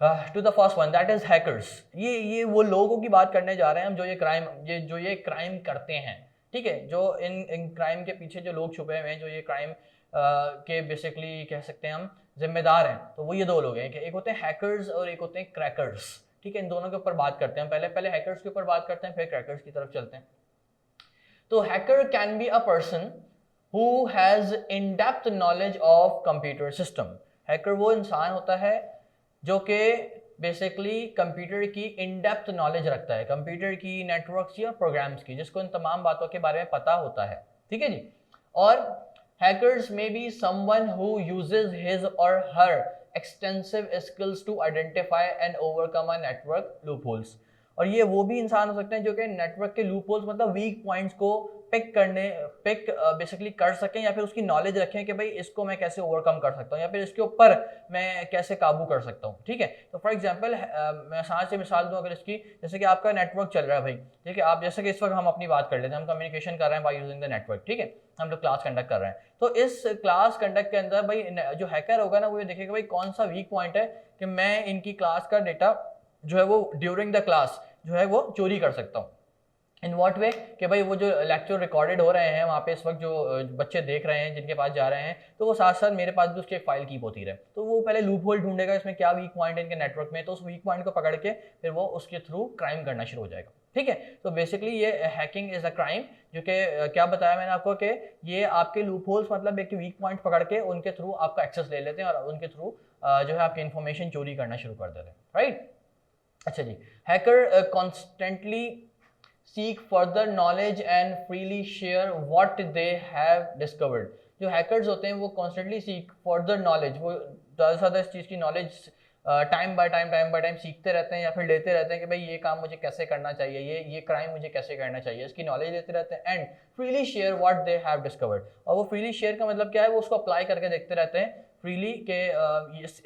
To the first one, that is hackers. ये वो लोगों की बात करने जा रहे हैं हम जो ये क्राइम करते हैं, ठीक है, जो इन क्राइम के पीछे जो लोग छुपे हुए हैं, जो ये क्राइम के बेसिकली कह सकते हैं हम जिम्मेदार हैं, तो वो ये दो लोग हैं, एक होते हैं हैकर्स और एक होते हैं क्रैकर्स, ठीक है। इन दोनों के ऊपर बात करते हैं, पहले हैकर्स के ऊपर बात करते हैं, फिर क्रैकर्स की तरफ चलते हैं। तो hacker can be a person who has in depth knowledge of computer system. Hacker वो इंसान होता है जो कि बेसिकली कंप्यूटर की इन डेप्थ नॉलेज रखता है, कंप्यूटर की, नेटवर्क्स की और प्रोग्राम्स की, जिसको इन तमाम बातों के बारे में पता होता है, ठीक है जी। और hackers may be someone who uses his or her extensive skills to identify and overcome a network loopholes. और ये वो भी इंसान हो सकते हैं जो कि नेटवर्क के लूपहोल्स मतलब वीक पॉइंट्स को पिक बेसिकली कर सकें, या फिर उसकी नॉलेज रखें कि भाई इसको मैं कैसे ओवरकम कर सकता हूँ या फिर इसके ऊपर मैं कैसे काबू कर सकता हूँ, ठीक है। तो फॉर एग्जांपल मैं आसान से मिसाल दूं अगर इसकी, जैसे कि आपका नेटवर्क चल रहा है भाई, ठीक है, आप जैसे कि इस वक्त हम अपनी बात कर लेते हैं, हम कम्युनिकेशन कर रहे हैं बाय यूजिंग द नेटवर्क, ठीक है, हम लोग क्लास कंडक्ट कर रहे हैं। तो इस क्लास कंडक्ट के अंदर भाई जो हैकर होगा ना, वो ये देखेगा भाई कौन सा वीक पॉइंट है कि मैं इनकी क्लास का डेटा जो है वो ड्यूरिंग द क्लास जो है वो चोरी कर सकता हूँ। इन वॉट वे कि भाई वो जो लेक्चर रिकॉर्डेड हो रहे हैं वहाँ पे इस वक्त जो बच्चे देख रहे हैं, जिनके पास जा रहे हैं, तो वो साथ साथ मेरे पास भी उसकी एक फाइल कीप होती रहे, तो वो पहले लूप होल ढूंढेगा इसमें क्या वीक पॉइंट है इनके नेटवर्क में, तो उस वीक पॉइंट को पकड़ के फिर वो उसके थ्रू क्राइम करना शुरू हो जाएगा, ठीक है। तो बेसिकली ये हैकिंग इज अ क्राइम, जो कि क्या बताया मैंने आपको कि ये आपके लूप होल्स मतलब एक वीक पॉइंट पकड़ के उनके थ्रू आपका एक्सेस ले लेते हैं और उनके थ्रू जो है आपकी इन्फॉर्मेशन चोरी करना शुरू कर देते हैं, राइट। अच्छा जी, hacker constantly seek further knowledge and freely share what they have discovered। जो हैकर्स होते हैं वो कॉन्स्टेंटली सीख फर्दर नॉलेज, वो ज़्यादा से ज़्यादा इस चीज़ की नॉलेज टाइम बाय टाइम सीखते रहते हैं या फिर लेते रहते हैं कि भाई ये काम मुझे कैसे करना चाहिए, ये क्राइम मुझे कैसे करना चाहिए, इसकी नॉलेज लेते रहते हैं। And freely share what they have discovered, और वो फ्रीली शेयर का मतलब क्या है, वो उसको अप्लाई करके देखते रहते हैं फ्रीली के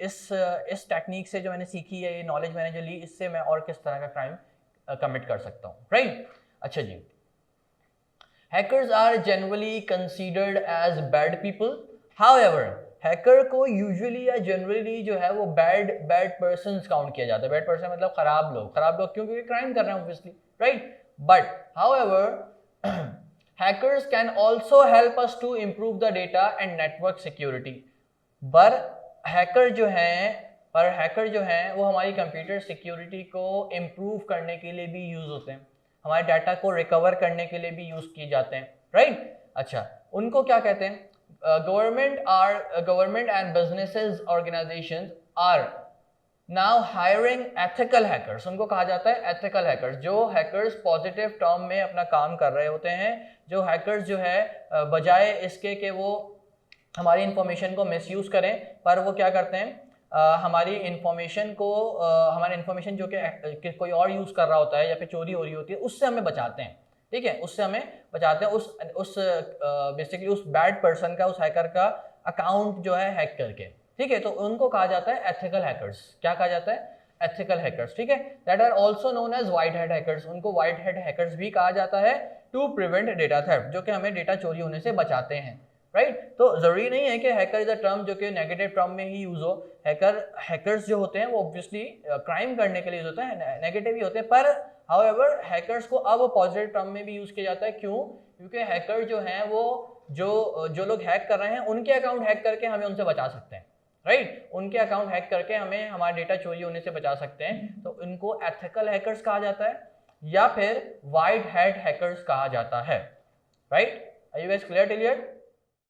इस टेक्निक से जो मैंने सीखी है, ये नॉलेज मैंने जो ली, इससे मैं और किस तरह का क्राइम कमिट कर सकता हूँ, राइट। अच्छा जी, hackers are generally considered as bad people. However, hacker को यूजुअली या जनरली जो है वो बैड पर्सन्स काउंट किया जाता है। बैड पर्सन मतलब खराब लोग क्यों, क्योंकि क्राइम कर रहे हैं obviously, right. But however hackers can also help us to improve the data and network security. पर हैकर जो हैं वो हमारी कंप्यूटर सिक्योरिटी को इम्प्रूव करने के लिए भी यूज होते हैं, हमारे डाटा को रिकवर करने के लिए भी यूज किए जाते हैं, राइट। अच्छा, उनको क्या कहते हैं, government and businesses organisations are now hiring ethical hackers. उनको कहा जाता है एथिकल हैकर्स, जो हैकर्स पॉजिटिव टर्म में अपना काम कर रहे होते हैं, जो हैकर्स जो है बजाय इसके कि वो हमारी इंफॉर्मेशन को मिसयूज करें, पर वो क्या करते हैं, हमारी इंफॉर्मेशन जो कि कोई और यूज कर रहा होता है या फिर चोरी हो रही होती है, उससे हमें बचाते हैं, ठीक है, उससे हमें बचाते हैं, उस बेसिकली उस बैड पर्सन का, उस हैकर का अकाउंट जो है हैक करके, ठीक है। तो उनको कहा जाता है एथिकल हैकर्स। क्या कहा जाता है, एथिकल हैकर्स, ठीक है। That are also known as white hat hackers. उनको व्हाइट हैट हैकर्स भी कहा जाता है, टू प्रिवेंट डेटा थेफ्ट, जो कि हमें डेटा चोरी होने से बचाते हैं, राइट। तो जरूरी नहीं है कि हैकर इज अ टर्म जो कि नेगेटिव टर्म में ही यूज हो। हैकर्स जो होते हैं वो ऑब्वियसली क्राइम करने के लिए यूज होते हैं, नेगेटिव ही होते हैं, पर हाउएवर हैकर्स को अब पॉजिटिव टर्म में भी यूज किया जाता है। क्यों, क्योंकि हैकर जो हैं वो जो लोग हैक कर रहे हैं उनके अकाउंट हैक करके हमें उनसे बचा सकते हैं, राइट। उनके अकाउंट हैक करके हमें हमारा डेटा चोरी होने से बचा सकते हैं, तो इनको एथिकल हैकर्स कहा जाता है या फिर व्हाइट हैट हैकर्स कहा जाता है, right. Are you guys clear till here?